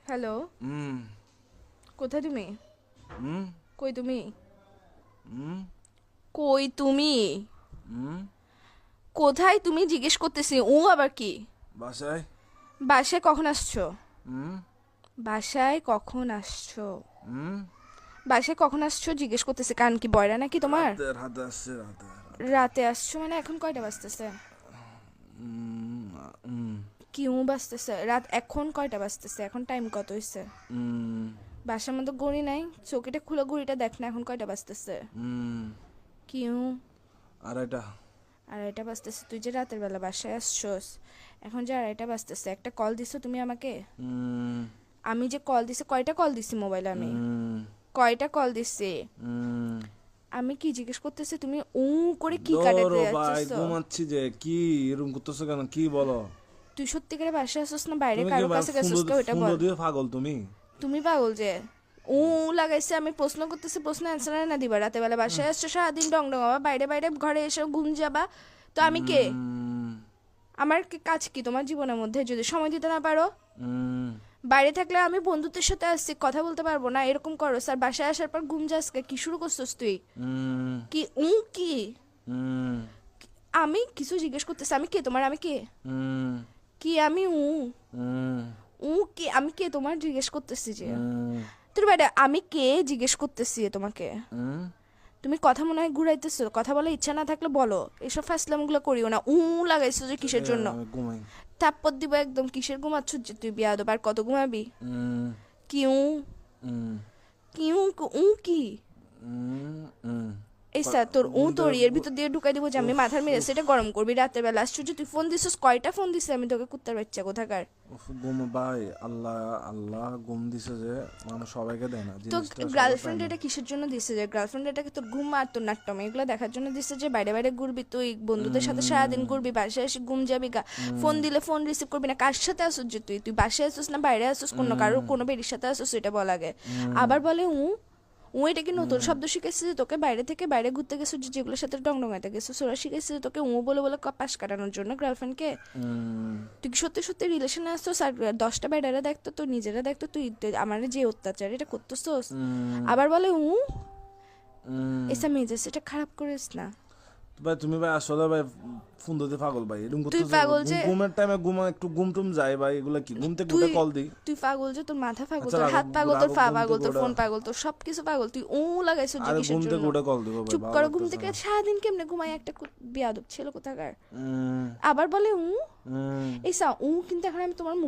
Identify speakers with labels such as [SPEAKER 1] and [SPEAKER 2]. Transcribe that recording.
[SPEAKER 1] Hello,
[SPEAKER 2] হুম
[SPEAKER 1] কোথায় তুমি?
[SPEAKER 2] হুম
[SPEAKER 1] কই তুমি?
[SPEAKER 2] হুম
[SPEAKER 1] কই তুমি?
[SPEAKER 2] হুম
[SPEAKER 1] কোথায় তুমি জিজ্ঞেস করতেছি। আবার কি?
[SPEAKER 2] বাসায়।
[SPEAKER 1] বাসায় কখন আসছো?
[SPEAKER 2] হুম
[SPEAKER 1] বাসায় কখন আসছো?
[SPEAKER 2] হুম
[SPEAKER 1] বাসায় কখন আসছো জিজ্ঞেস করতেছি। কান কি বয়রা নাকি তোমার?
[SPEAKER 2] রাতে রাতে আসছে রাতে রাতে।
[SPEAKER 1] রাতে আসছো মানে এখন কয়টা বাজতেছে?
[SPEAKER 2] হুম হুম
[SPEAKER 1] কি বাজতেছে? রাত এখন কয়টা বাজতেছে? এখন টাইম কত হইছে?
[SPEAKER 2] হুম
[SPEAKER 1] বাসার মধ্যে ঘড়ি নাই? চৌকিটা খুলে ঘড়িটা দেখ না এখন কয়টা বাজতেছে?
[SPEAKER 2] হুম
[SPEAKER 1] কি
[SPEAKER 2] আড়াইটা।
[SPEAKER 1] আড়াইটা বাজতেছে? তুই যে রাতের বেলা বাসায় আসছোস, এখন যে আড়াইটা বাজতেছে, একটা কল দিছো তুমি আমাকে?
[SPEAKER 2] হুম
[SPEAKER 1] আমি যে কল দিছি, কয়টা কল দিছি মোবাইলে আমি?
[SPEAKER 2] হুম
[SPEAKER 1] কয়টা কল দিছি?
[SPEAKER 2] হুম
[SPEAKER 1] আমি কি জিজ্ঞেস করতেছি, তুমি করে কি কাটাতে
[SPEAKER 2] ধরো ভাই,
[SPEAKER 1] যাচ্ছিস?
[SPEAKER 2] ঘুমাচ্ছি যে। কি এরকম করতেছো কেন? কি বলো?
[SPEAKER 1] তুই সত্যিকারে বাসায় আসছিস না বাইরে
[SPEAKER 2] তুমি কি
[SPEAKER 1] কারো
[SPEAKER 2] ভাই
[SPEAKER 1] কাছে
[SPEAKER 2] ফোন
[SPEAKER 1] গেছিস কে ওইটা
[SPEAKER 2] ফোন
[SPEAKER 1] বল।
[SPEAKER 2] দিয়ে পাগল তুমি?
[SPEAKER 1] তুমি পাগল যে লাগাইছে, আমি প্রশ্ন করতেছি, প্রশ্ন অ্যান্সার না দিবা? রাতে বেলা বাসায় আসছো, সারাদিন ডং ডং আবার বাইরে বাইরে ঘরে এসে ঘুম যাবা, তো আমি কে?
[SPEAKER 2] হুম
[SPEAKER 1] আমার কাজ কি তোমার জীবনের মধ্যে যদি সময় দিতে না পারো?
[SPEAKER 2] হুম
[SPEAKER 1] বাইরে থাকলে আমি বন্ধুত্বের সাথে আসছি, কথা বলতে পারবো না এরকম করো স্যার? বাসায় আসার পর ঘুম যাস কি শুরু করছিস তুই?
[SPEAKER 2] হুম
[SPEAKER 1] কি কি?
[SPEAKER 2] হুম
[SPEAKER 1] আমি কিছু জিজ্ঞেস করতেছি, আমি কে তোমার? আমি কে?
[SPEAKER 2] হুম
[SPEAKER 1] কি আমি
[SPEAKER 2] হুম
[SPEAKER 1] কি? আমি কে তোমার জিজ্ঞেস করতেছি যে?
[SPEAKER 2] হুম
[SPEAKER 1] তোর বাইরে আমি কে জিজ্ঞেস করতেছি তোমাকে?
[SPEAKER 2] হুম
[SPEAKER 1] তুমি কথা মনে হয় ঘুরাইতেছো, কথা বলার ইচ্ছা না থাকলে বলো, এসব ফাসলামগুলো করিও না। লাগাইছো যে কিসের জন্য?
[SPEAKER 2] আমি ঘুমাই।
[SPEAKER 1] থাপ্পড় দিব একদম। কিসের ঘুমাচ্ছ যে তুই? বিয়াদব, আর কত ঘুমাবি?
[SPEAKER 2] হুম
[SPEAKER 1] কি
[SPEAKER 2] হুম
[SPEAKER 1] কি কি?
[SPEAKER 2] হুম হুম
[SPEAKER 1] এই স্যার তোর
[SPEAKER 2] ঘুম
[SPEAKER 1] তোর
[SPEAKER 2] থেকে
[SPEAKER 1] এর ভিতর দিয়ে ঢুকাই দিব যে আমি
[SPEAKER 2] উফ
[SPEAKER 1] মাথার মেরে
[SPEAKER 2] উফ
[SPEAKER 1] সেটা গরম করবি রাতের বেলা? আশ্চর্য, তুই ফোন দিছিস? কয়টা ফোন দিছিস আমি তোকে? কুত্তার বাচ্চা কোথাকার!
[SPEAKER 2] উফ, ঘুম ভাই, আল্লাহ আল্লাহ ঘুম দিছে যে, মানুষ সবাইকে দেয় না
[SPEAKER 1] তো
[SPEAKER 2] জিনিসটা, সবার পায়
[SPEAKER 1] গার্লফ্রেন্ড
[SPEAKER 2] না।
[SPEAKER 1] এটা কিসের জন্য দিছে? যে গার্লফ্রেন্ড এটাকে তোর ঘুম আর তোর নাট্যম এগুলো দেখার জন্য দিছে যে বাইরে বাইরে ঘুরবি তুই, বন্ধুদের সাথে সারাদিন
[SPEAKER 2] উম,
[SPEAKER 1] ঘুরবি, বাসায় এসে ঘুম যাবি গা। ফোন
[SPEAKER 2] উম,
[SPEAKER 1] দিলে ফোন রিসিভ করবি না। কার সাথে আসছিস যে তুই? তুই বাসায় আসছিস না বাইরে আসছিস? কোনো কারোর
[SPEAKER 2] উম,
[SPEAKER 1] কোনো বেরির সাথে আসছিস এটা বল আগে।
[SPEAKER 2] উম,
[SPEAKER 1] আবার বলে এটা কি নতুন
[SPEAKER 2] উম,
[SPEAKER 1] শব্দ শিখেছিস যে তোকে? বাইরে থেকে বাইরে ঘুরতে গেছিস যেগুলোর সাথে ডং ডঙাইতে গেছিস ওরা শিখেছিস যে তোকে বলে বলে পাশ কাটানোর জন্য গার্লফ্রেন্ডকে?
[SPEAKER 2] উম,
[SPEAKER 1] তুই কি সত্যি সত্যি রিলেশনে আসছিস? আর 10টা বেডারা দেখতো, তুই নিজেরা দেখতো, তুই আমার যে অত্যাচার এটা করতেছস।
[SPEAKER 2] উম,
[SPEAKER 1] আবার বলে
[SPEAKER 2] উম।
[SPEAKER 1] এসা মেজাজ এটা খারাপ করিস না।
[SPEAKER 2] ভাই তুমি ভাই আসলে ভাই ফোন দিতে পাগল ভাই, এরকম
[SPEAKER 1] তুই
[SPEAKER 2] করতেছো।
[SPEAKER 1] পাগল যে
[SPEAKER 2] ঘুমের টাইমে একটু ঘুম টুম যায় ভাই, এগুলা কি? ঘুম থেকে
[SPEAKER 1] তুই
[SPEAKER 2] উঠে কল দিই।
[SPEAKER 1] তুই পাগল যে তোর মাথা পাগল,
[SPEAKER 2] আচ্ছা
[SPEAKER 1] তোর
[SPEAKER 2] রাখো
[SPEAKER 1] হাত পাগল, তোর
[SPEAKER 2] রাখো,
[SPEAKER 1] পা
[SPEAKER 2] ঘুম
[SPEAKER 1] পাগল,
[SPEAKER 2] থেকে
[SPEAKER 1] তোর
[SPEAKER 2] উঠে।
[SPEAKER 1] ফোন পাগল, তোর সব কিছু পাগল। তুই লাগাইছ যে
[SPEAKER 2] আরে
[SPEAKER 1] কিসের
[SPEAKER 2] ঘুম
[SPEAKER 1] জন্য?
[SPEAKER 2] থেকে উঠে কল দিব ভাই,
[SPEAKER 1] চুপ
[SPEAKER 2] ভালো
[SPEAKER 1] করো, ঘুম
[SPEAKER 2] লাগতেছে
[SPEAKER 1] থেকে
[SPEAKER 2] না।
[SPEAKER 1] সারাদিন কেমনে ঘুমায় একটা বেয়াদব ছেলে কোথাকার!
[SPEAKER 2] উম,
[SPEAKER 1] আবার বলে
[SPEAKER 2] উম।
[SPEAKER 1] এই সা কিন্তু এখন আমি তোমার মুখ